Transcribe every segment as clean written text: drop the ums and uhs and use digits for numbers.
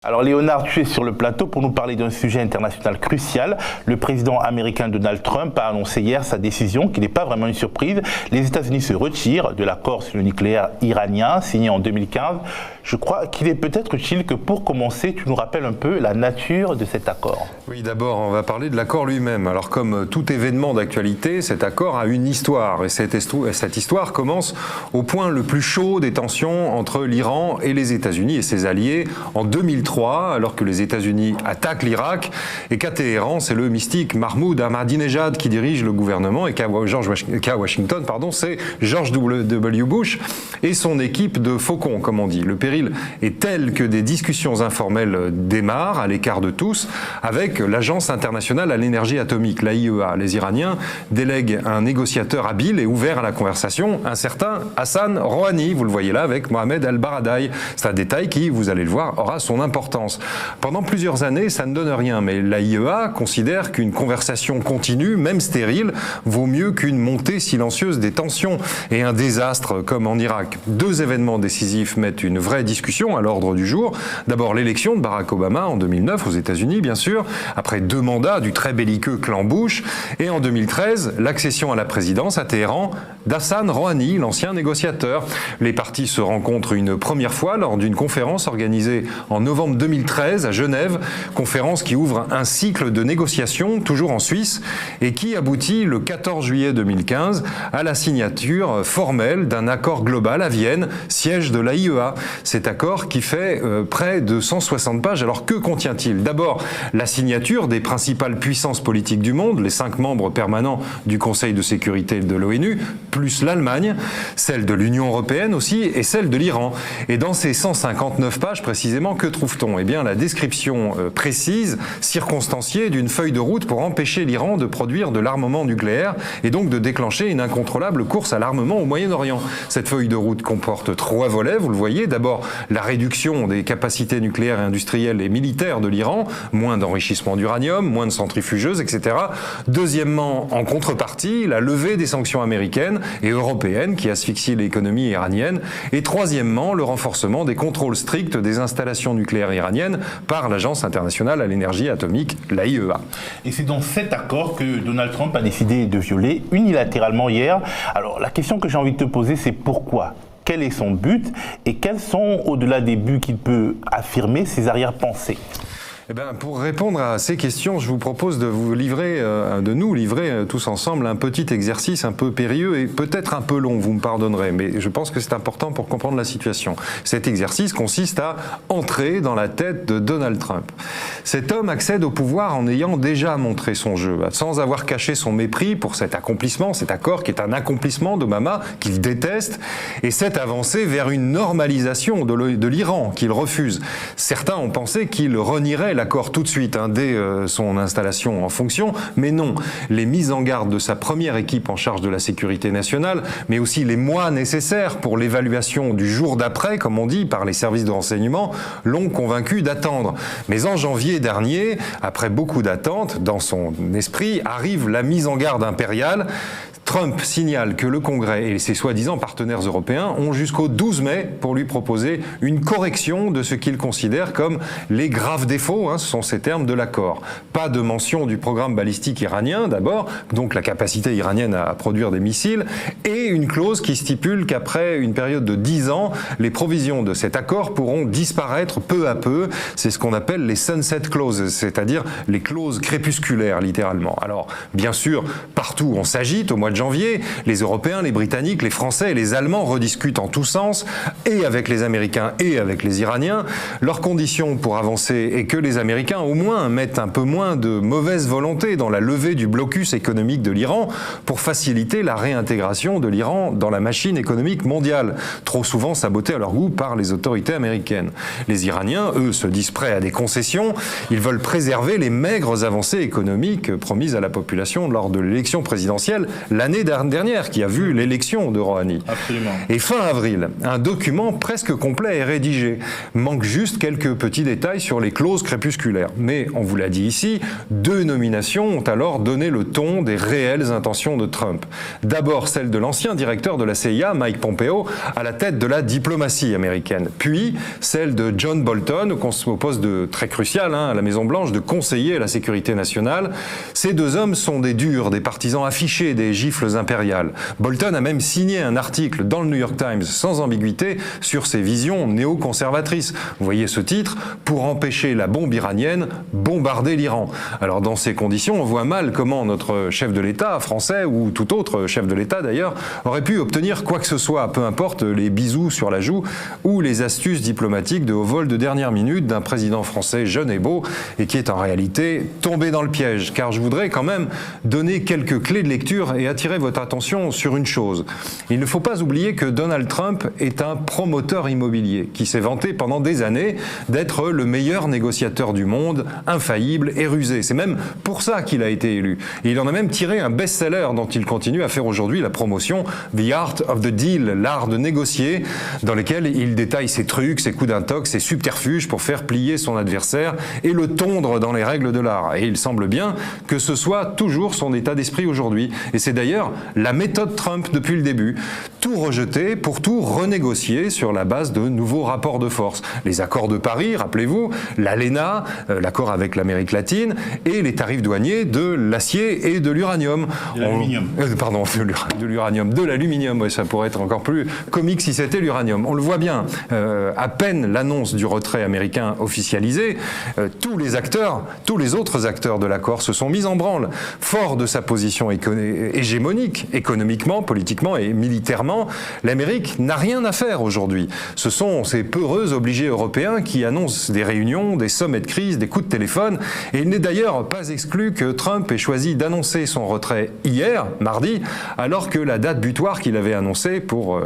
Alors Léonard, tu es sur le plateau pour nous parler d'un sujet international crucial. Le président américain Donald Trump a annoncé hier sa décision, qui n'est pas vraiment une surprise. Les États-Unis se retirent de l'accord sur le nucléaire iranien signé en 2015. Je crois qu'il est peut-être utile que pour commencer, tu nous rappelles un peu la nature de cet accord. Oui, d'abord, on va parler de l'accord lui-même. Alors comme tout événement d'actualité, cet accord a une histoire. Et cette histoire commence au point le plus chaud des tensions entre l'Iran et les États-Unis et ses alliés en 2003, alors que les États-Unis attaquent l'Irak et qu'à Téhéran, c'est le mystique Mahmoud Ahmadinejad qui dirige le gouvernement et qu'à Washington, c'est George W. Bush et son équipe de faucons, comme on dit. Le péril est tel que des discussions informelles démarrent à l'écart de tous avec l'Agence internationale à l'énergie atomique, l'AIEA. Les Iraniens délèguent un négociateur habile et ouvert à la conversation, un certain Hassan Rouhani, vous le voyez là avec Mohamed Al-Baradei. C'est un détail qui, vous allez le voir, aura son importance. Pendant plusieurs années, ça ne donne rien, mais l'AIEA considère qu'une conversation continue, même stérile, vaut mieux qu'une montée silencieuse des tensions et un désastre comme en Irak. Deux événements décisifs mettent une vraie discussion à l'ordre du jour. D'abord l'élection de Barack Obama en 2009 aux États-Unis, bien sûr, après 2 mandats du très belliqueux clan Bush, et en 2013, l'accession à la présidence à Téhéran d'Hassan Rouhani, l'ancien négociateur. Les partis se rencontrent une première fois lors d'une conférence organisée en novembre 2013 à Genève, conférence qui ouvre un cycle de négociations, toujours en Suisse, et qui aboutit le 14 juillet 2015 à la signature formelle d'un accord global à Vienne, siège de l'AIEA. Cet accord qui fait près de 160 pages. Alors que contient-il? D'abord, la signature des principales puissances politiques du monde, les 5 membres permanents du Conseil de sécurité de l'ONU, plus l'Allemagne, celle de l'Union européenne aussi, et celle de l'Iran. Et dans ces 159 pages précisément, que trouve-t-on? Eh bien, la description précise, circonstanciée d'une feuille de route pour empêcher l'Iran de produire de l'armement nucléaire et donc de déclencher une incontrôlable course à l'armement au Moyen-Orient. Cette feuille de route comporte 3 volets, vous le voyez. D'abord, la réduction des capacités nucléaires et industrielles et militaires de l'Iran, moins d'enrichissement d'uranium, moins de centrifugeuses, etc. Deuxièmement, en contrepartie, la levée des sanctions américaines et européennes qui asphyxient l'économie iranienne. Et troisièmement, le renforcement des contrôles stricts des installations nucléaires iraniennes par l'Agence internationale à l'énergie atomique, l'AIEA. Et c'est dans cet accord que Donald Trump a décidé de violer unilatéralement hier. Alors la question que j'ai envie de te poser, c'est pourquoi ? Quel est son but et quels sont, au-delà des buts qu'il peut affirmer, ses arrière-pensées? Eh bien, pour répondre à ces questions, je vous propose de nous livrer tous ensemble un petit exercice un peu périlleux et peut-être un peu long, vous me pardonnerez, mais je pense que c'est important pour comprendre la situation. Cet exercice consiste à entrer dans la tête de Donald Trump. Cet homme accède au pouvoir en ayant déjà montré son jeu, sans avoir caché son mépris pour cet accomplissement, cet accord qui est un accomplissement d'Obama, qu'il déteste, et cette avancée vers une normalisation de l'Iran qu'il refuse. Certains ont pensé qu'il renierait l'accord tout de suite, dès son installation en fonction, mais non. Les mises en garde de sa première équipe en charge de la sécurité nationale, mais aussi les mois nécessaires pour l'évaluation du jour d'après, comme on dit, par les services de renseignement, l'ont convaincu d'attendre. Mais en janvier dernier, après beaucoup d'attentes, dans son esprit, arrive la mise en garde impériale. Trump signale que le Congrès et ses soi-disant partenaires européens ont jusqu'au 12 mai pour lui proposer une correction de ce qu'il considère comme les graves défauts, ce sont ces termes, de l'accord. Pas de mention du programme balistique iranien d'abord, donc la capacité iranienne à produire des missiles, et une clause qui stipule qu'après une période de 10 ans, les provisions de cet accord pourront disparaître peu à peu. C'est ce qu'on appelle les sunset clauses, c'est-à-dire les clauses crépusculaires littéralement. Alors bien sûr, partout on s'agite au mois de janvier, les Européens, les Britanniques, les Français et les Allemands rediscutent en tous sens, et avec les Américains et avec les Iraniens. Leur condition pour avancer est que les Américains au moins mettent un peu moins de mauvaise volonté dans la levée du blocus économique de l'Iran pour faciliter la réintégration de l'Iran dans la machine économique mondiale, trop souvent sabotée à leur goût par les autorités américaines. Les Iraniens, eux, se disent prêts à des concessions. Ils veulent préserver les maigres avancées économiques promises à la population lors de l'élection présidentielle l'année l'année dernière, qui a vu l'élection de Rouhani. Absolument. Et fin avril, un document presque complet est rédigé. Manque juste quelques petits détails sur les clauses crépusculaires. Mais, on vous l'a dit ici, 2 nominations ont alors donné le ton des réelles intentions de Trump. D'abord celle de l'ancien directeur de la CIA, Mike Pompeo, à la tête de la diplomatie américaine. Puis celle de John Bolton, au poste très crucial à la Maison-Blanche, de conseiller à la sécurité nationale. Ces 2 hommes sont des durs, des partisans affichés des gifles impériales. Bolton a même signé un article dans le New York Times, sans ambiguïté, sur ses visions néoconservatrices. Vous voyez ce titre, « Pour empêcher la bombe iranienne, bombarder l'Iran ». Alors dans ces conditions, on voit mal comment notre chef de l'État français, ou tout autre chef de l'État d'ailleurs, aurait pu obtenir quoi que ce soit, peu importe les bisous sur la joue ou les astuces diplomatiques de haut vol de dernière minute d'un président français jeune et beau et qui est en réalité tombé dans le piège. Car je voudrais quand même donner quelques clés de lecture et attirer votre attention sur une chose. Il ne faut pas oublier que Donald Trump est un promoteur immobilier qui s'est vanté pendant des années d'être le meilleur négociateur du monde, infaillible et rusé. C'est même pour ça qu'il a été élu. Et il en a même tiré un best-seller dont il continue à faire aujourd'hui la promotion, The Art of the Deal, l'art de négocier, dans lequel il détaille ses trucs, ses coups d'intox, ses subterfuges pour faire plier son adversaire et le tondre dans les règles de l'art. Et il semble bien que ce soit toujours son état d'esprit aujourd'hui. Et c'est d'ailleurs la méthode Trump depuis le début. Tout rejeter pour tout renégocier sur la base de nouveaux rapports de force. Les accords de Paris, rappelez-vous, l'ALENA, l'accord avec l'Amérique latine, et les tarifs douaniers de l'acier et de l'uranium. De l'aluminium. Pardon, de l'uranium, de l'aluminium, ouais, ça pourrait être encore plus comique si c'était l'uranium. On le voit bien, à peine l'annonce du retrait américain officialisée, tous les autres acteurs de l'accord se sont mis en branle. Fort de sa position hégémonique, économiquement, politiquement et militairement, l'Amérique n'a rien à faire aujourd'hui. Ce sont ces peureux obligés européens qui annoncent des réunions, des sommets de crise, des coups de téléphone, et il n'est d'ailleurs pas exclu que Trump ait choisi d'annoncer son retrait hier, mardi, alors que la date butoir qu'il avait annoncée pour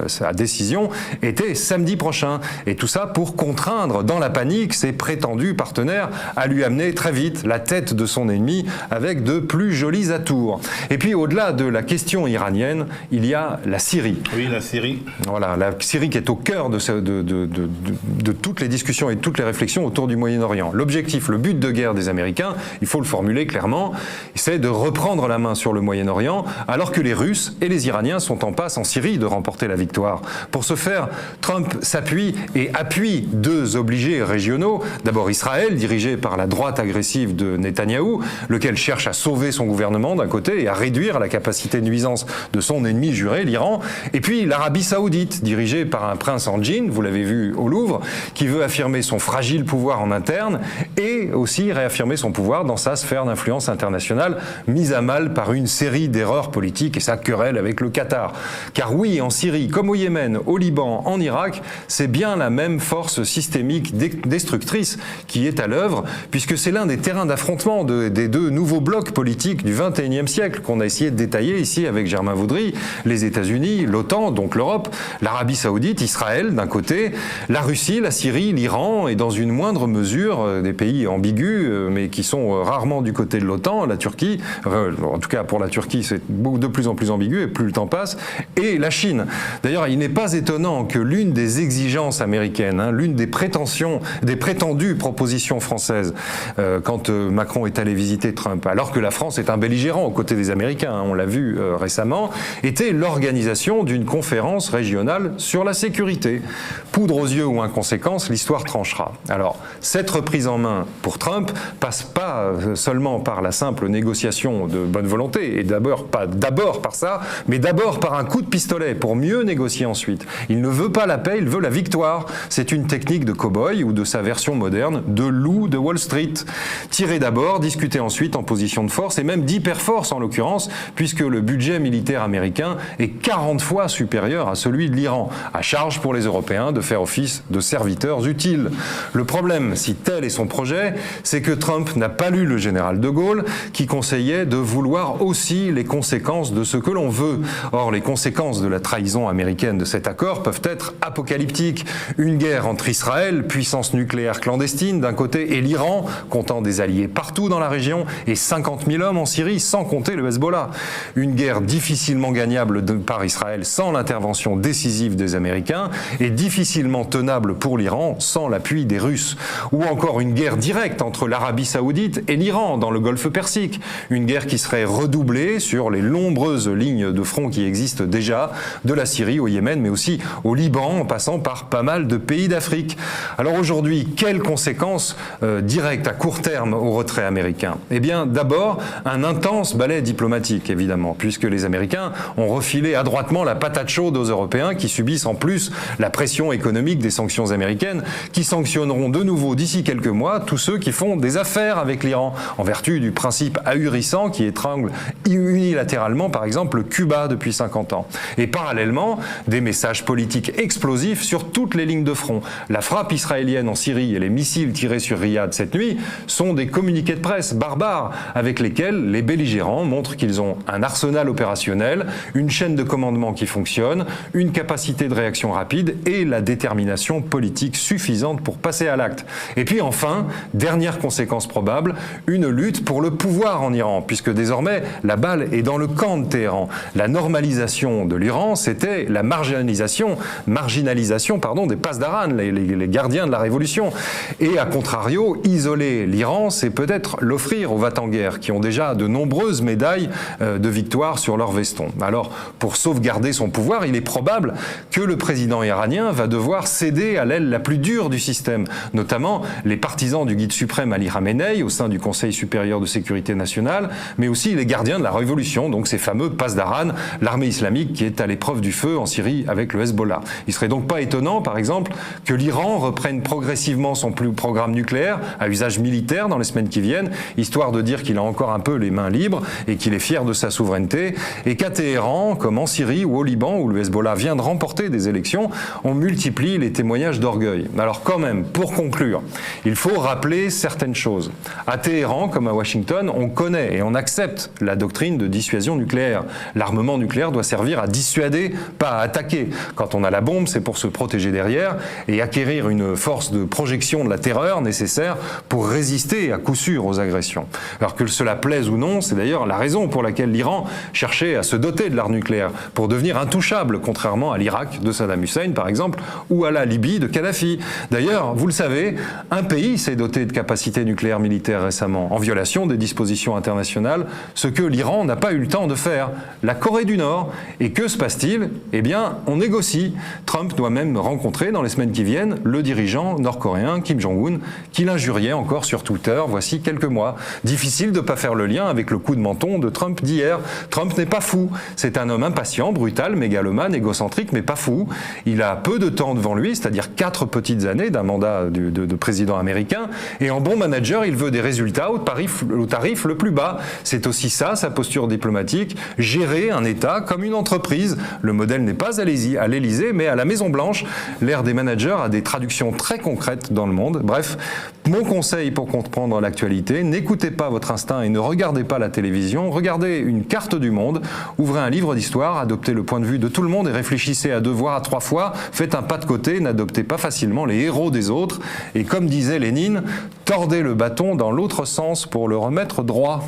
sa décision était samedi prochain. Et tout ça pour contraindre dans la panique ses prétendus partenaires à lui amener très vite la tête de son ennemi avec de plus jolis atours. Et puis au-delà de la question iranienne, il y a la Syrie. Oui, la Syrie. Voilà, la Syrie qui est au cœur de toutes les discussions et de toutes les réflexions autour du Moyen-Orient. L'objectif, le but de guerre des Américains, il faut le formuler clairement, c'est de reprendre la main sur le Moyen-Orient alors que les Russes et les Iraniens sont en passe en Syrie de remporter la victoire. Pour ce faire, Trump s'appuie et appuie 2 obligés régionaux. D'abord Israël, dirigé par la droite agressive de Netanyahou, lequel cherche à sauver son gouvernement d'un côté et à réduire la capacité de nuisance de son ennemi juré, l'Iran. Et puis l'Arabie Saoudite, dirigée par un prince en jean, vous l'avez vu au Louvre, qui veut affirmer son fragile pouvoir en interne et aussi réaffirmer son pouvoir dans sa sphère d'influence internationale, mise à mal par une série d'erreurs politiques et sa querelle avec le Qatar. Car oui, en Syrie, comme au Yémen, au Liban, en Irak, c'est bien la même force systémique destructrice qui est à l'œuvre, puisque c'est l'un des terrains d'affrontement des 2 nouveaux blocs politiques du XXIe siècle qu'on a essayé de détailler ici avec Germain Vaudry, les États-Unis, l'OTAN, donc l'Europe, l'Arabie Saoudite, Israël d'un côté, la Russie, la Syrie, l'Iran et dans une moindre mesure des pays ambigus, mais qui sont rarement du côté de l'OTAN, la Turquie, en tout cas pour la Turquie c'est de plus en plus ambigu et plus le temps passe, et la Chine. D'ailleurs, il n'est pas étonnant que l'une des exigences américaines, l'une des prétendues propositions françaises, quand Macron est allé visiter Trump, alors que la France est un belligérant aux côtés des Américains, on l'a vu récemment, était l'organisation d'une conférence régionale sur la sécurité. Poudre aux yeux ou inconséquence, l'histoire tranchera. Alors, cette reprise en main pour Trump passe pas seulement par la simple négociation de bonne volonté, et pas d'abord par ça, mais d'abord par un coup de pistolet pour mieux négocier ensuite. Il ne veut pas la paix, il veut la victoire. C'est une technique de cow-boy ou de sa version moderne de loup de Wall Street. Tirer d'abord, discuter ensuite en position de force et même d'hyperforce en l'occurrence, puisque le budget militaire américain est 40 fois supérieur à celui de l'Iran. À charge pour les Européens de faire office de serviteurs utiles. Le problème, si tel est son projet, c'est que Trump n'a pas lu le général de Gaulle qui conseillait de vouloir aussi les conséquences de ce que l'on veut. Or, les conséquences de la trahison américaine de cet accord peuvent être apocalyptiques. Une guerre entre Israël, puissance nucléaire clandestine d'un côté, et l'Iran, comptant des alliés partout dans la région, et 50 000 hommes en Syrie, sans compter le Hezbollah. une guerre difficilement gagnable par Israël sans l'intervention décisive des Américains et difficilement tenable pour l'Iran sans l'appui des Russes. Ou encore une guerre directe entre l'Arabie Saoudite et l'Iran dans le Golfe Persique, une guerre qui serait redoublée sur les nombreuses lignes de front qui existent déjà, de la Syrie au Yémen, mais aussi au Liban, en passant par pas mal de pays d'Afrique. Alors aujourd'hui, quelles conséquences directes à court terme au retrait américain? Eh bien, d'abord, un intense balai diplomatique, évidemment, puisque les Américains ont refilé adroitement la patate chaude aux Européens qui subissent en plus la pression économique des sanctions américaines, qui sanctionneront de nouveau d'ici quelques mois tous ceux qui font des affaires avec l'Iran, en vertu du principe ahurissant qui étrangle unilatéralement, par exemple, Cuba depuis 50 ans. Et parallèlement, des messages politiques explosifs sur toutes les lignes de front. La frappe israélienne en Syrie et les missiles tirés sur Riyad cette nuit sont des communiqués de presse barbares avec lesquels les belligérants montrent qu'ils ont un arsenal opérationnel, une chaîne de commandement qui fonctionne, une capacité de réaction rapide et la détermination politique suffisante pour passer à l'acte. Et puis enfin, dernière conséquence probable, une lutte pour le pouvoir en Iran, puisque désormais la balle est dans le camp de Téhéran. La normalisation de l'Iran, c'était la marginalisation des Pasdaran, les gardiens de la révolution. Et à contrario, isoler l'Iran, c'est peut-être l'offrir aux va-t-en-guerre, qui ont déjà de nombreuses médailles de victoire sur leur veston. Alors, pour sauvegarder son pouvoir, il est probable que le président iranien va devoir céder à l'aile la plus dure du système, notamment les partisans du guide suprême Ali Khamenei au sein du Conseil supérieur de sécurité nationale, mais aussi les gardiens de la révolution, donc ces fameux Pasdaran, l'armée islamique qui est à l'épreuve du feu en Syrie avec le Hezbollah. Il serait donc pas étonnant, par exemple, que l'Iran reprenne progressivement son programme nucléaire à usage militaire dans les semaines qui viennent, histoire de dire qu'il a encore un peu les mains libres et qu'il est fier de sa souveraineté, et qu'à Téhéran, comme en Syrie ou au Liban, où le Hezbollah vient de remporter des élections, on multiplie les témoignages d'orgueil. Alors quand même, pour conclure, il faut rappeler certaines choses. À Téhéran, comme à Washington, on connaît et on accepte la doctrine de dissuasion nucléaire. L'armement nucléaire doit servir à dissuader, pas à attaquer. Quand on a la bombe, c'est pour se protéger derrière et acquérir une force de projection de la terreur nécessaire pour résister à coup sûr aux agressions. Alors que cela plaise ou non, c'est d'ailleurs la raison pour laquelle l'Iran cherchait à se doter de l'arme nucléaire, pour devenir intouchable, contrairement à l'Irak de Saddam Hussein, par exemple, ou à la Libye de Kadhafi. D'ailleurs, vous le savez, un pays s'est doté de capacités nucléaires militaires récemment, en violation des dispositions internationales, ce que l'Iran n'a pas eu le temps de faire. La Corée du Nord. Et que se passe-t-il? Eh bien, on négocie. Trump doit même rencontrer dans les semaines qui viennent le dirigeant nord-coréen Kim Jong-un, qui l'injuriait encore sur Twitter voici quelques mois. Difficile de ne pas faire le lien avec le coup de menton de Trump d'hier. Trump n'est pas fou. C'est un homme impatient, brutal, mégalomane, égocentrique, mais pas fou. Il a peu de temps devant lui, c'est-à-dire 4 petites années d'un mandat de président américain. Et en bon manager, il veut des résultats au tarif le plus bas. C'est aussi ça, sa posture diplomatique. Gérer un État comme une entreprise. Le modèle n'est pas à l'Élysée, mais à la Maison-Blanche. L'ère des managers a des traductions très concrètes dans le monde. Bref, mon conseil pour comprendre l'actualité, n'écoutez pas votre instinct et ne regardez pas la télévision. Regardez une carte du monde, ouvrez un livre d'histoire, adoptez le point de vue de tout le monde et réfléchissez à 2 voire à 3 fois. Faites un pas de côté, n'adoptez pas facilement les héros des autres. Et comme disait Lénine, tordez le bâton dans l'autre sens pour le remettre droit.